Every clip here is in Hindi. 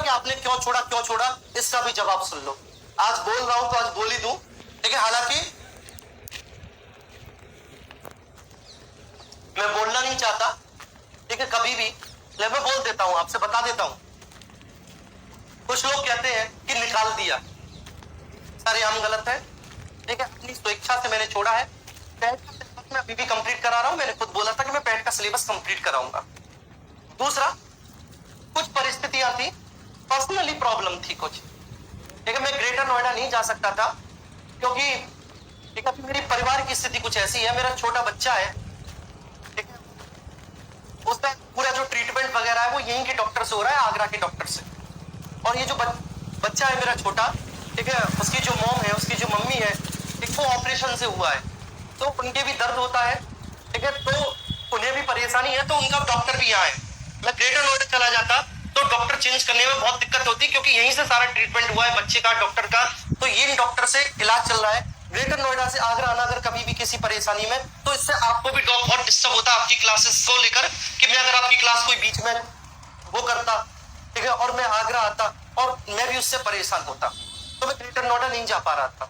कि आपने क्यों छोड़ा, इसका भी जवाब सुन लो। आज बोल रहा हूं तो आज बोल ही दूं, ठीक है। हालांकि मैं बोलना नहीं चाहता, ठीक है, कभी भी, लेकिन मैं बोल देता हूं, आपसे बता देता हूं। कुछ लोग कहते हैं कि निकाल दिया, सारे आम गलत है, ठीक है। अपनी स्वेच्छा से मैंने छोड़ा है। पैट का सिलेबस मैं अभी भी कंप्लीट करा रहा हूं। मैंने खुद बोला था कि मैं पैट का सिलेबस कंप्लीट कराऊंगा। दूसरा, कुछ परिस्थितियां थी, पर्सनली प्रॉब्लम थी कुछ, ठीक है। मैं ग्रेटर नोएडा नहीं जा सकता था क्योंकि ठीक है मेरी परिवार की स्थिति कुछ ऐसी है। मेरा छोटा बच्चा है, ठीक है, उसका पूरा जो ट्रीटमेंट वगैरह है वो यहीं के डॉक्टर से हो रहा है, आगरा के डॉक्टर से। और ये जो बच्चा है मेरा छोटा, ठीक है, उसकी जो मॉम है, उसकी जो मम्मी है, एक वो ऑपरेशन से हुआ है, तो उनके भी दर्द होता है, ठीक है, तो उन्हें भी परेशानी है, तो उनका डॉक्टर भी यहाँ है। मैं ग्रेटर नोएडा चला जाता तो डॉक्टर चेंज करने में बहुत दिक्कत होती, क्योंकि यहीं से सारा ट्रीटमेंट हुआ है बच्चे का, डॉक्टर का, तो ये डॉक्टर से इलाज चल रहा है। ग्रेटर नोएडा से आगरा आना अगर कभी भी किसी परेशानी में, तो इससे आपको भी बहुत डिस्टर्ब होता है आपकी क्लासेस को लेकर, कि मैं अगर आपकी क्लास कोई बीच में वो करता, ठीक है, और मैं आगरा आता और मैं भी उससे परेशान होता, तो मैं ग्रेटर नोएडा नहीं जा पा रहा था,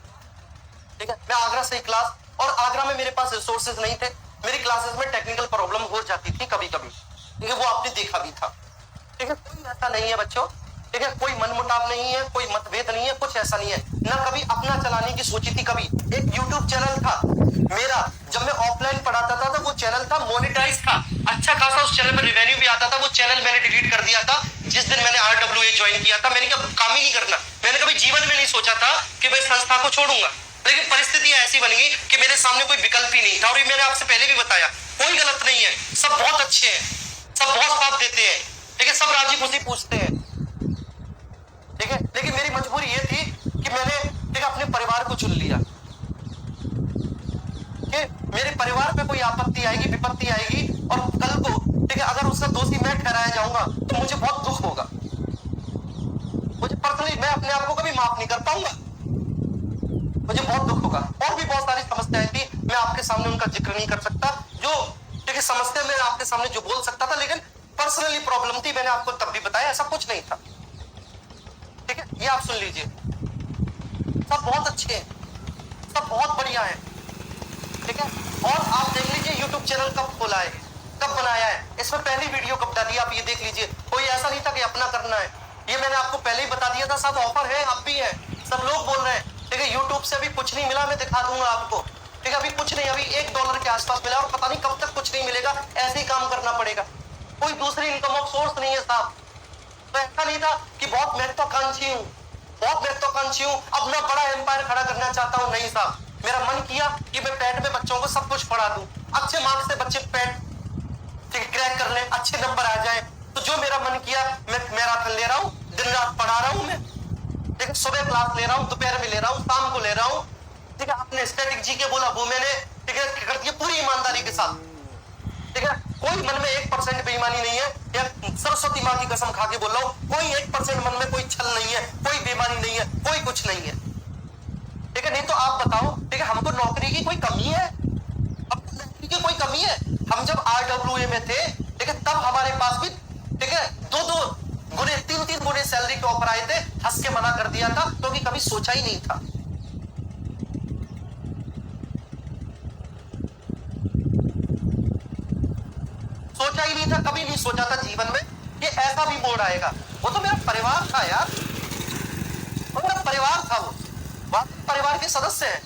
ठीक है। मैं आगरा से क्लास, और आगरा में मेरे पास रिसोर्सेज नहीं थे, मेरी क्लासेस में टेक्निकल प्रॉब्लम हो जाती थी कभी कभी, ठीक है, वो आपने देखा भी था, ठीक है। कोई ऐसा नहीं है बच्चों, ठीक है, कोई मनमुटाव नहीं है, कोई मतभेद नहीं है, कुछ ऐसा नहीं है ना। कभी अपना चलाने की सोची थी कभी। एक यूट्यूब चैनल था मेरा, जब मैं ऑफलाइन पढ़ाता था तो वो चैनल था मोनेटाइज था, अच्छा खासा उस चैनल में रिवेन्यू भी आता था। वो चैनल मैंने डिलीट कर दिया था जिस दिन मैंने RWA ज्वाइन किया था। मैंने कहा काम ही नहीं करना, मैंने कभी जीवन में नहीं सोचा था कि मैं संस्था को छोड़ूंगा, लेकिन परिस्थिति ऐसी बन गई कि मेरे सामने कोई विकल्प ही नहीं था। और ये मैंने आपसे पहले भी बताया, कोई गलत नहीं है, सब बहुत अच्छे हैं, सब बहुत साथ देते हैं, ठीक है, सब राजी खुशी पूछते हैं, ठीक है। लेकिन मेरी मजबूरी ये थी कि मैंने, ठीक है, अपने परिवार को चुन लिया कि मेरे परिवार पे कोई आपत्ति आएगी, विपत्ति आएगी, और कल को, ठीक है, अगर उसका दोषी मैं ठहराया जाऊंगा तो मुझे बहुत दुख होगा, मुझे पर्सनली मैं अपने आप को कभी माफ नहीं कर पाऊंगा, मुझे बहुत दुख होगा। और भी बहुत सारी समस्याएं थी, मैं आपके सामने उनका जिक्र नहीं कर सकता, जो, ठीक है, समस्या मैं आपके सामने जो बोल सकता था, लेकिन पर्सनली प्रॉब्लम थी, मैंने आपको तब भी बताया, ऐसा कुछ नहीं था, ठीक है। ये आप सुन लीजिए, सब बहुत अच्छे हैं, सब बहुत बढ़िया है, ठीक है। और आप देख लीजिए YouTube चैनल कब खोला है, कब बनाया है, इसमें पहली वीडियो कब डाली, आप ये देख लीजिए। कोई ऐसा नहीं था कि अपना करना है, ये मैंने आपको पहले ही बता दिया था। सब ऑफर है, आप भी है, सब लोग बोल रहे हैं, ठीक है। YouTube से अभी कुछ नहीं मिला, मैं दिखा दूंगा आपको, ठीक है, अभी कुछ नहीं, अभी $1 के आसपास मिला, और पता नहीं कब तक कुछ नहीं मिलेगा, ऐसे ही काम करना पड़ेगा, कोई दूसरी इनकम ऑफ सोर्स नहीं है साहब। तो ऐसा नहीं था कि बहुत महत्वाकांक्षी हूँ, बहुत महत्वाकांक्षी हूँ, अपना बड़ा एम्पायर खड़ा करना चाहता हूँ, नहीं साहब। मेरा मन किया कि मैं पैट में बच्चों को सब कुछ पढ़ा दूं, अच्छे मार्क्स से बच्चे पैट क्रैक कर ले, अच्छे नंबर आ जाए, तो जो मेरा मन किया, मैं मैराथन ले रहा हूँ, दिन रात पढ़ा रहा हूँ मैं, ठीक है, सुबह क्लास ले रहा हूँ, दोपहर में ले रहा हूँ, शाम को ले रहा हूँ, ठीक है। आपने स्टैटिक जी के बोला, वो मैंने, ठीक है, कर दिया पूरी ईमानदारी के साथ, ठीक है। कोई मन में 1% बेईमानी नहीं है, या सरस्वती माँ की कसम खा के बोल रहा हूँ, कोई 1% मन में कोई छल नहीं है, कोई बेईमानी नहीं है, कोई कुछ नहीं है, ठीक है। नहीं तो आप बताओ, ठीक है, हमको नौकरी की कोई कमी है? अब नौकरी की कोई कमी है? हम जब RWA में थे, ठीक है, तब हमारे पास भी, ठीक है, 2-2 गुने, 3-3 गुने सैलरी के ऑफर आए थे, हंस के मना कर दिया था, क्योंकि कभी सोचा ही नहीं था। सोचा ही नहीं था, कभी नहीं सोचा था जीवन में कि ऐसा भी मोड़ आएगा। वो तो मेरा परिवार था यार, वो मेरा परिवार था, वो परिवार के सदस्य हैं,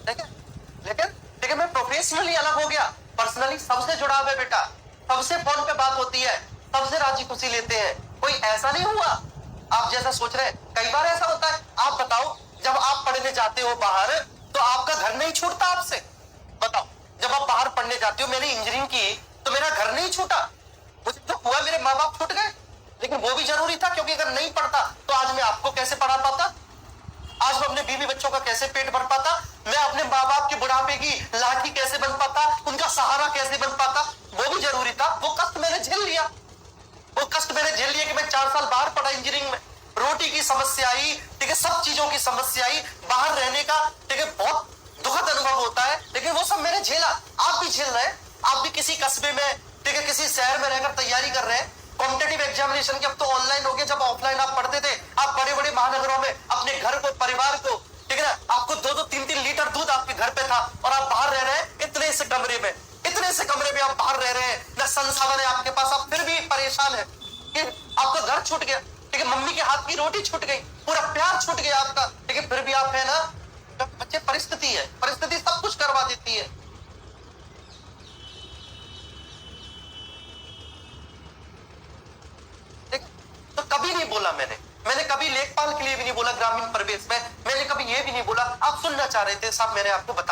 ठीक है। लेकिन, ठीक है, मैं प्रोफेशनली अलग हो गया, पर्सनली सबसे जुड़ा हुआ है बेटा, सबसे फोन पे बात होती है, सबसे राजी खुशी लेते हैं, कोई ऐसा नहीं हुआ आप जैसा सोच रहे हैं। कई बार ऐसा होता है, आप बताओ, जब आप पढ़ने जाते हो बाहर, तो आपका घर नहीं छूटता आपसे, बताओ, जब आप बाहर पढ़ने जाते हो, मैंने इंजीनियरिंग की तो मेरा घर नहीं छूटा, मुझे तो हुआ मेरे माँ बाप छूट गए, लेकिन वो भी जरूरी था, क्योंकि अगर नहीं पढ़ता तो आज मैं आपको कैसे पढ़ा पाता, आज मैं अपने बीवी बच्चों का कैसे पेट भर पाता, मैं अपने माँ बाप के बुढ़ापे की लाठी कैसे बन पाता, उनका सहारा कैसे बन पाता, वो भी जरूरी था। वो कष्ट मैंने झेल लिया, वो कष्ट मैंने झेल लिया कि मैं 4 साल बाहर पढ़ा इंजीनियरिंग में, रोटी की समस्या आई, ठीक है, सब चीजों की समस्या आई, बाहर रहने का, ठीक है, बहुत दुखद अनुभव होता है, लेकिन वो सब मैंने झेला, आप भी झेल रहे हैं। आप भी किसी कस्बे में, ठीक है, किसी शहर में रहकर तैयारी कर रहे हैं कॉम्पिटिटिव एग्जामिनेशन की, अब तो ऑनलाइन हो गया, जब ऑफलाइन आप पढ़ते थे, आप बड़े बड़े महानगरों में अपने घर को, परिवार को, ठीक है ना, आपको 2-2, 3-3 लीटर दूध आपके घर पे था और आप बाहर रह रहे हैं इतने से कमरे में, इतने से कमरे में आप बाहर रह रहे हैं, न संसाधन है आपके पास, आप फिर भी परेशान है कि आपका घर छूट गया, ठीक है, मम्मी के हाथ की रोटी छूट गई, पूरा प्यार छूट गया आपका, लेकिन फिर भी आप है ना, बच्चे परिस्थिति है, परिस्थिति सब कुछ करवा देती है। तो कभी नहीं बोला मैंने कभी लेखपाल के लिए भी नहीं बोला, ग्रामीण परिवेश में मैंने कभी ये भी नहीं बोला। आप सुनना चाह रहे थे साहब, मैंने आपको बता